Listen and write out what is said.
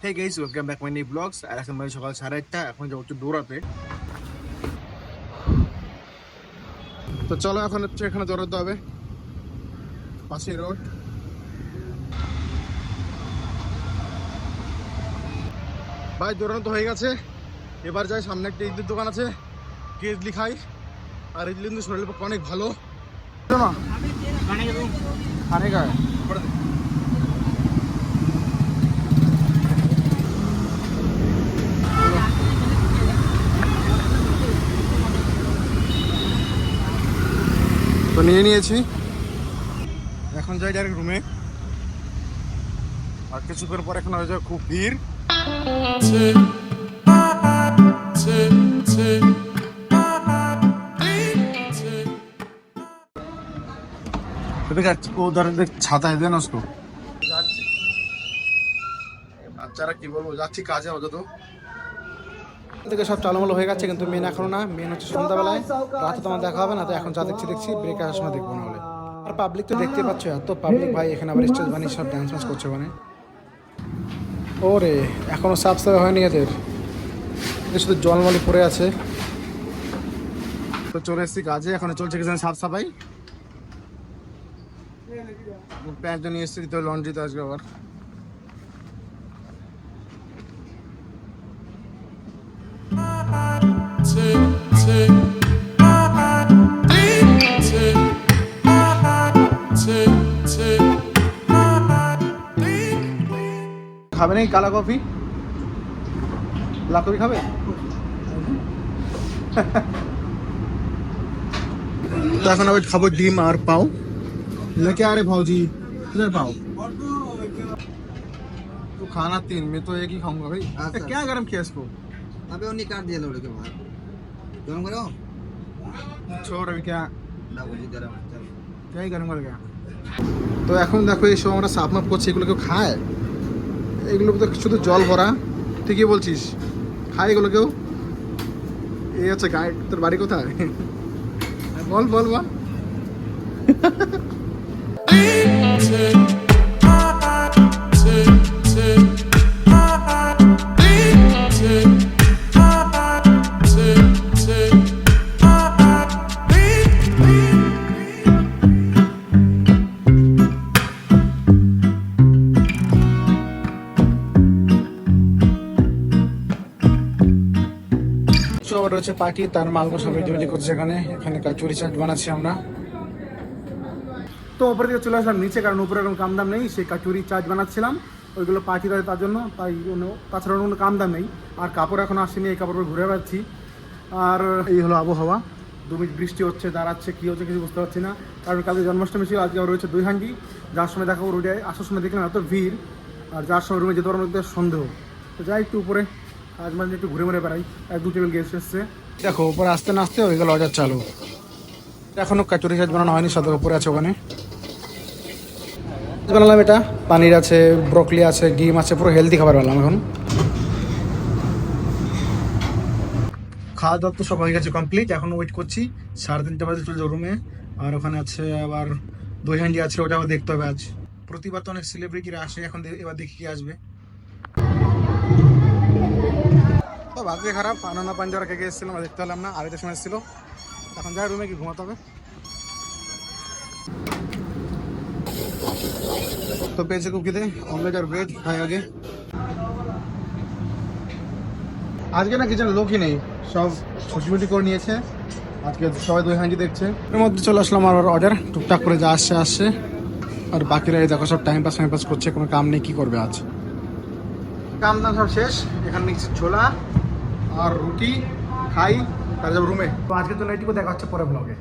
Hey guys, welcome back to my new vlogs. আর এখন মানে সকাল 8:30, এখন যাবো একটু দৌড়াতে। তো চলো এখন হচ্ছে এখানে দৌড়াতে হবে, পাশে রোড। ভাই দৌড়ানো তো হয়ে গেছে, এবার যাই সামনে একটা ইডলির দোকান আছে, গিয়ে ইডলি খাই। আর ইডলি কিন্তু শরীরের পক্ষে অনেক ভালো। খানে খায় তো নিয়ে নিয়েছি, এখন যাই ডাইরেক্ট রুমে। আর কিছুক্ষণ পর এখন হয়ে যাবে খুব ভিড়। ছাতা है ना उसको বাচ্চারা কি বলবো, যাচ্ছি কাজে অন্তত। থেকে সব চালমালো হয়ে গেছে, কিন্তু মেন এখনো না। মেন হচ্ছে সন্ধ্যাবেলায়, রাতে তো আমার দেখা হবে না। তো এখন যা দেখছি ব্রেক আসার সময় দেখবো না হলে। আর পাবলিক তো দেখতে পাচ্ছ, এত পাবলিক ভাই। এখানে আবার স্টেজ বানিয়ে সব ডান্স ম্যান্স করছে মানে। ওরে এখনো সাফ সাফাই হয়নি এদের, শুধু জলমলি পড়ে আছে। তো চলে এসেছি কাজে, এখন চলছে কিছু সাফ সাফাই। প্যান্টটা নিয়ে এসেছি তো লন্ড্রিতে আজকে আবার। খাবে নাকি কালা কফি? লাল কফি খাবে? তো এখন আবার খাবো ডিম আর পাও। लेके आ रहे भाजी, किधर पाओ? तो खाना 3, मैं तो एक ही खाऊंगा भाई। क्या गरम किया इसको? अबे उन्हीं काट दिया लोड़े के बाहर गरम करो। छोड़ अभी, क्या ना बोली गरम है चल। क्या ही गरम कर गया। তো এখন দেখো এই সব আমরা সাপ মাপ করছি, এগুলো কেউ খায়? এগুলো তো শুধু জল ভরা। তুই কি বলছিস, খায় এগুলো কেউ? এই হচ্ছে গাইড। তোর বাড়ি কোথায়? বল বল বল। রয়েছে পার্টি, তার মালগো সব রেডি করছে এখানে। এখানে কাচুরি চাট বানাচ্ছি আমরা। তো উপরে দিকে চলে আসলাম নিচে, কারণ উপরে কোনো কাম দাম নেই। সেই কাচুরি চাট বানাচ্ছিলাম, ওইগুলো পার্টি দেয় তার জন্য, তাই তাছাড়া কোনো কাম দাম নেই। আর কাপড় এখন আসেনি, এই কাপড় ঘুরে বেড়াচ্ছি। আর এই হলো আবহাওয়া, 2 মিনিট বৃষ্টি হচ্ছে, দাঁড়াচ্ছে, কী হচ্ছে কিছু বুঝতে পারছি না। কারণ কালকে জন্মাষ্টমী ছিল, আজকে রয়েছে 2 হান্ডি। যার সময় দেখাবো রোডে আসার সময় দেখলাম এত ভিড়, আর যার সময় রুমে যেতে পারার মধ্যে সন্দেহ। তো যাই একটু উপরে, আজ মাঝে একটু ঘুরে ঘুরে বেড়াই। 1-2 টেবিল গেস্ট এসছে, দেখো উপরে আসতে না আসতে হয়ে গেল অর্ডার চালু। এখনও কাচুরি চাট বানানো হয়নি, সাথে উপরে আছে ওখানে। বানালাম এটা, পানির আছে, ব্রকলি আছে, ডিম আছে, পুরো হেলদি খাবার বানালাম। এখন খাওয়া দাওয়া তো সব হয়ে গেছে কমপ্লিট। এখন ওয়েট করছি 3:30 বাজে চলে যাবো রুমে। আর ওখানে আছে আবার 2 হান্ডি আছে, ওটাও দেখতে হবে আজ। প্রতিবার তো অনেক সেলিব্রিটিরা আসে, এখন এবার দেখি কি আসবে। তো ভাগ্য খারাপ, আনানা পাঞ্জারা কে এসেছিলাম, দেখতে পেলাম না, আড়াইটার সময় এসেছিল। এখন যাই রুমে, কি ঘুমাতে হবে। তো পেয়েছে খুব খিদে, অমলেট আর ব্রেড খাই আগে। আজকে না কিচেন লোকই নেই, সব ছুটি করে নিয়েছে। আজকে সবাই 2 হান্ডি দেখছে। এর মধ্যে চলে আসলাম আর অর্ডার, টুকটাক করে যা আসছে। আর বাকিরা এই দেখো সব টাইম পাস করছে, কোনো কাম নেই, কি করবে আজ। কাম দাম সব শেষ, এখানে নিচ্ছি ছোলা আর রুটি খাই, তার যাবো রুমে। তো আজকে তো নাইটিকে দেখা হচ্ছে পরে ব্লগে।